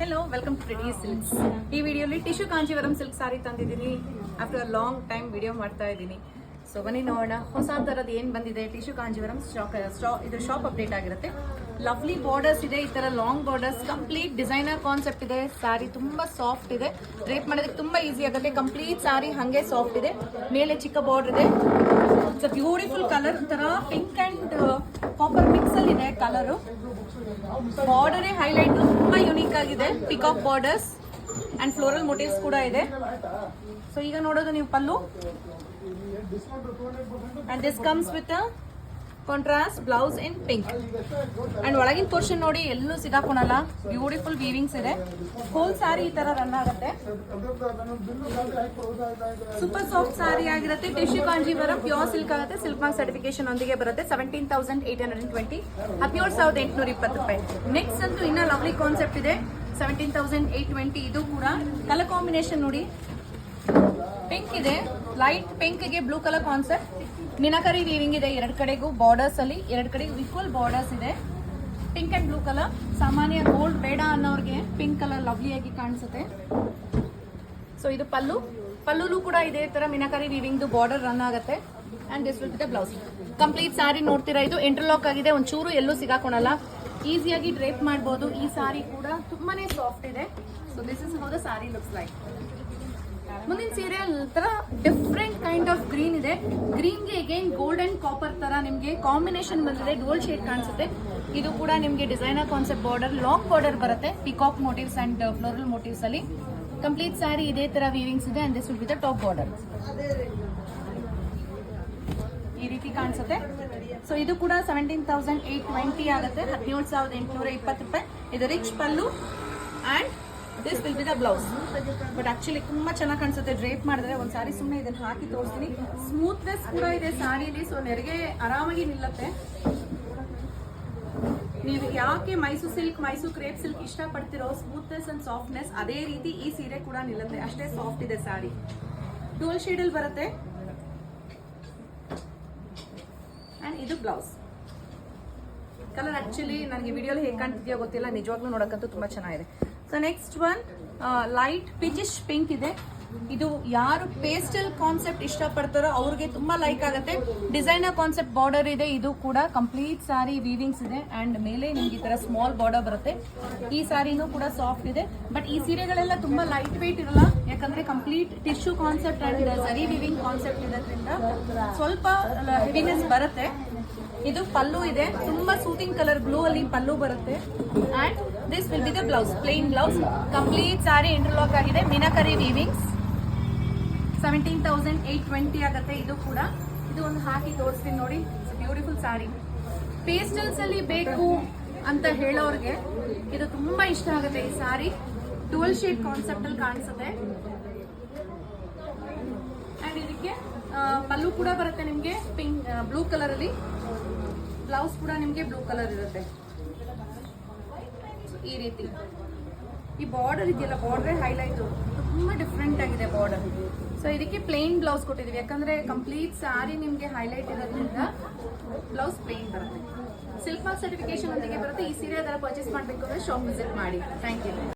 Hello welcome to pretty silks. ಈ ವಿಡಿಯೋಲಿ tissue Kanjeevaram silk sari ತಂದಿದ್ದೀನಿ. After a long time video ಮಾಡ್ತಾ ಇದ್ದೀನಿ. ಸೊ ಬನ್ನಿ ನೋಡೋಣ ಹೊಸ ಥರದ್ದು ಏನು ಬಂದಿದೆ. ಟಿಶ್ಯೂ ಕಾಂಜೀವರಂ ಇದು ಶಾಪ್ ಅಪ್ಡೇಟ್ ಆಗಿರುತ್ತೆ. ಲವ್ಲಿ ಬಾರ್ಡರ್ಸ್ ಇದೆ, ಈ ಥರ long borders, complete designer concept ಇದೆ. ಸ್ಯಾರಿ ತುಂಬ ಸಾಫ್ಟ್ ಇದೆ, ಡ್ರೇಪ್ ಮಾಡೋದಕ್ಕೆ ತುಂಬ ಈಸಿ ಆಗುತ್ತೆ. ಕಂಪ್ಲೀಟ್ ಸ್ಯಾರಿ ಹಾಗೆ ಸಾಫ್ಟ್ ಇದೆ, ಮೇಲೆ ಚಿಕ್ಕ ಬಾರ್ಡರ್ ಇದೆ. ಇಟ್ಸ್ ಅ ಬ್ಯೂಟಿಫುಲ್ ಕಲರ್, ಥರ ಪಿಂಕ್ ಆ್ಯಂಡ್ ಕಾಪರ್ ಮಿಕ್ಸ್ ಅಲ್ಲಿ ಇದೆ ಕಲರು. ಬಾರ್ಡರೇ ಹೈಲೈಟ್, ತುಂಬಾ ಯುನೀಕ್ ಆಗಿದೆ. Peacock borders and floral motifs ಕೂಡ ಇದೆ. ಸೊ ಈಗ ನೋಡೋದು ನೀವು pallu, and this comes with contrast blouse in pink. And ಒಳಗಿನ ಪೋರ್ಷನ್ ನೋಡಿ, ಎಲ್ಲೂ ಸಿಗಾಕೊಳಲ್ಲ, ಬ್ಯೂಟಿಫುಲ್ ವೀವಿಂಗ್ಸ್ ಇದೆ. ಹೋಲ್ ಸ್ಯಾರಿ ಈ ತರ ರನ್ ಆಗುತ್ತೆ. ಸೂಪರ್ ಸಾಫ್ಟ್ ಸ್ಯಾರಿ ಆಗಿರುತ್ತೆ. ಟಿಶ್ಯೂ ಕಾಂಜೀವರಂ ಪ್ಯೂರ್ ಸಿಲ್ಕ್ ಆಗುತ್ತೆ. ಸಿಲ್ಕ್ ಮಾರ್ಕ್ ಸರ್ಟಿಫಿಕೇಶನ್ ಒಂದಿಗೆ ಬರುತ್ತೆ. 17,820, 17,820 ರೂಪಾಯಿ. ನೆಕ್ಸ್ಟ್ ಅಂತೂ ಇನ್ನ ಲವ್ಲಿ ಕಾನ್ಸೆಪ್ಟ್ ಇದೆ, 17,820. ಇದು ಕೂಡ ಕಲರ್ ಕಾಂಬಿನೇಷನ್ ನೋಡಿ, ಪಿಂಕ್ ಇದೆ, ಲೈಟ್ ಪಿಂಕ್ ಗೆ ಬ್ಲೂ ಕಲರ್ ಕಾನ್ಸೆಪ್ಟ್. ಮಿನಾಕರಿ ವೀವಿಂಗ್ ಇದೆ ಎರಡು ಕಡೆಗೂ. ಬಾರ್ಡರ್ಸ್ ಅಲ್ಲಿ ಎರಡು ಕಡೆಗೂ ಈಕ್ವಲ್ ಬಾರ್ಡರ್ಸ್ ಇದೆ. Pink and blue colour. ಸಾಮಾನ್ಯ ಗೋಲ್ಡ್ ಬೇಡ ಅನ್ನೋರ್ಗೆ ಪಿಂಕ್ ಕಲರ್ ಲವ್ಲಿಯಾಗಿ ಕಾಣಿಸುತ್ತೆ. ಸೊ ಇದು ಪಲ್ಲುಲು ಕೂಡ ಇದೇ ತರ ಮಿನಾಕರಿ ವೀವಿಂಗ್ ಬಾರ್ಡರ್ ರನ್ ಆಗುತ್ತೆ. And this will be the blouse. Complete sari ನೋಡ್ತೀರಾ, ಇದು ಇಂಟರ್ಲಾಕ್ ಆಗಿದೆ, ಒಂಚೂರು ಎಲ್ಲೂ ಸಿಗಾಕೊಳಲ್ಲ, ಈಸಿಯಾಗಿ ಡ್ರೇಪ್ ಮಾಡಬಹುದು. ಈ ಸ್ಯಾರಿ ಕೂಡ ತುಂಬಾನೇ ಸಾಫ್ಟ್ ಇದೆ. So this is how the sari looks like. ಮುಂದಿನ ಸೀರೆ ತರ ಡಿಫ್ರೆಂಟ್ ಕೈಂಡ್ ಆಫ್ ಗ್ರೀನ್ ಇದೆ. ಗ್ರೀನ್ ಗೆ ಅಗೇನ್ ಗೋಲ್ಡ್ ಅಂಡ್ ಕಾಪರ್ ತರ ನಿಮ್ಗೆ ಕಾಂಬಿನೇಷನ್ ಬಂದಿದೆ. ಡೋಲ್ ಶೇಡ್ ಕಾಣಿಸುತ್ತೆ. ಇದು ಕೂಡ ನಿಮ್ಗೆ designer concept border, long border ಬರುತ್ತೆ. Peacock motifs and floral motifs ಅಲ್ಲಿ ಕಂಪ್ಲೀಟ್ ಸ್ಯಾರಿ ಇದೇ ತರ ವೀವಿಂಗ್ಸ್ ಇದೆ. And this will be the top border. ಈ ರೀತಿ ಕಾಣಿಸುತ್ತೆ. ಸೊ ಇದು ಕೂಡ 17,820 ಆಗುತ್ತೆ, 17,820 ರೂಪಾಯಿ. ಇದು rich pallu and this will be the blouse. But actually ತುಂಬಾ ಚೆನ್ನಾಗಿ ಕಾಣಿಸುತ್ತೆ ಡ್ರೇಪ್ ಮಾಡಿದ್ರೆ. ಒಂದು ಸಾರಿ ಸುಮ್ಮನೆ ಇದನ್ನ ಹಾಕಿ ತೋರಿಸ್ತೀನಿ. ಸ್ಮೂತ್ನೆಸ್ ಕೂಡ ಇದೆ ಸಾರಿಲಿ, ಸೊ ನೆರಿಗೆ ಆರಾಮಾಗಿ ನಿಲ್ಲುತ್ತೆ. ನೀವು ಯಾಕೆ ಮೈಸೂರು ಕ್ರೇಪ್ ಸಿಲ್ಕ್ ಇಷ್ಟಪಡ್ತಿರೋ, ಸ್ಮೂತ್ನೆಸ್ ಅಂಡ್ ಸಾಫ್ಟ್ನೆಸ್, ಅದೇ ರೀತಿ ಈ ಸೀರೆ ಕೂಡ ನಿಲ್ಲುತ್ತೆ. ಅಷ್ಟೇ ಸಾಫ್ಟ್ ಇದೆ ಸಾರಿ. ಡೂಲ್ ಶೇಡ್ ಅಲ್ಲಿ ಬರುತ್ತೆ. ಅಂಡ್ ಇದು ಬ್ಲೌಸ್ ಕಲರ್. ಆಕ್ಚುಲಿ ನನಗೆ ವಿಡಿಯೋಲಿ ಹೇಗೆ ಕಾಣ್ತಿದೆಯೋ ಗೊತ್ತಿಲ್ಲ, ನಿಜವಾಗ್ಲೂ ನೋಡಕ್ಕಂತೂ ತುಂಬಾ ಚೆನ್ನಾಗಿದೆ. So next one light peachish pink ಇದೆ. ಇದು ಯಾರು ಪೇಸ್ಟಲ್ ಕಾನ್ಸೆಪ್ಟ್ ಇಷ್ಟಪಡ್ತಾರೋ ಅವ್ರಿಗೆ ತುಂಬಾ ಲೈಕ್ ಆಗುತ್ತೆ. ಡಿಸೈನರ್ ಕಾನ್ಸೆಪ್ಟ್ ಬಾರ್ಡರ್ ಇದೆ. ಇದು ಕೂಡ ಕಂಪ್ಲೀಟ್ ಸ್ಯಾರಿ ವೀವಿಂಗ್ಸ್ ಇದೆ. ಅಂಡ್ ಮೇಲೆ ನಿಮ್ಗೆ ಈ ತರ ಸ್ಮಾಲ್ ಬಾರ್ಡರ್ ಬರುತ್ತೆ. ಈ ಸ್ಯಾರಿನೂ ಕೂಡ ಸಾಫ್ಟ್ ಇದೆ. ಬಟ್ ಈ ಸೀರೆಗಳೆಲ್ಲ ತುಂಬಾ ಲೈಟ್ ವೇಟ್ ಇರಲ್ಲ, ಯಾಕಂದ್ರೆ ಕಂಪ್ಲೀಟ್ ಟಿಶ್ಯೂ ಕಾನ್ಸೆಪ್ಟ್ ಅಂಡ್ ಸರಿ ವೀವಿಂಗ್ ಕಾನ್ಸೆಪ್ಟ್ ಇರೋದ್ರಿಂದ ಸ್ವಲ್ಪ ಹೆವಿನೆಸ್ ಬರುತ್ತೆ. ಇದು ಪಲ್ಲು ಇದೆ, ತುಂಬಾ ಸೂತಿಂಗ್ ಕಲರ್ ಬ್ಲೂ ಅಲ್ಲಿ ಪಲ್ಲು ಬರುತ್ತೆ. And this will be the blouse, plain blouse. Complete sari interlock ಆಗಿದೆ. ಮಿನಾಕರಿ ವೀವಿಂಗ್ಸ್. 17,820 ಆಗುತ್ತೆ. ಇದು ಕೂಡ ಇದು ಒಂದು ಹಾಕಿ ತೋರಿಸ್ತೀನಿ ನೋಡಿ. ಬ್ಯೂಟಿಫುಲ್ ಸ್ಯಾರಿ. ಪೇಸ್ಟಲ್ಸ್ ಅಲ್ಲಿ ಬೇಕು ಅಂತ ಹೇಳೋರ್ಗೆ ಇದು ತುಂಬಾ ಇಷ್ಟ ಆಗುತ್ತೆ. ಈ ಸ್ಯಾರಿ ಡುವಲ್ ಶೇಡ್ ಕಾನ್ಸೆಪ್ಟ್ ಅಲ್ಲಿ ಕಾಣಿಸುತ್ತೆ. ಅಂಡ್ ಇದಕ್ಕೆ ಪಲ್ಲು ಕೂಡ ಬರುತ್ತೆ ನಿಮ್ಗೆ ಪಿಂಕ್ ಬ್ಲೂ ಕಲರ್ ಅಲ್ಲಿ. ಬ್ಲೌಸ್ ಕೂಡ ನಿಮ್ಗೆ ಬ್ಲೂ ಕಲರ್ ಇರುತ್ತೆ. ಈ ರೀತಿ ಈ ಬಾರ್ಡರ್ ಇದೆಯಲ್ಲ, ಬಾರ್ಡರ್ ಹೈಲೈಟ್, ತುಂಬಾ ಡಿಫ್ರೆಂಟ್ ಆಗಿದೆ ಬಾರ್ಡರ್. ಸೊ ಇದಕ್ಕೆ ಪ್ಲೇನ್ ಬ್ಲೌಸ್ ಕೊಟ್ಟಿದೀವಿ, ಯಾಕಂದ್ರೆ ಕಂಪ್ಲೀಟ್ ಸ್ಯಾರಿ ನಿಮ್ಗೆ ಹೈಲೈಟ್ ಇರೋದ್ರಿಂದ ಬ್ಲೌಸ್ ಪ್ಲೇನ್ ಬರುತ್ತೆ. ಸಿಲ್ಕ್ ಮಾರ್ಕ್ ಸರ್ಟಿಫಿಕೇಶನ್ ಒಂದಿಗೆ ಬರುತ್ತೆ. ಈ ಸೀರೆ ಅದರ ಪರ್ಚೇಸ್ ಮಾಡಬೇಕು ಅಂದ್ರೆ ಶಾಪ್ ವಿಸಿಟ್ ಮಾಡಿ. Thank you.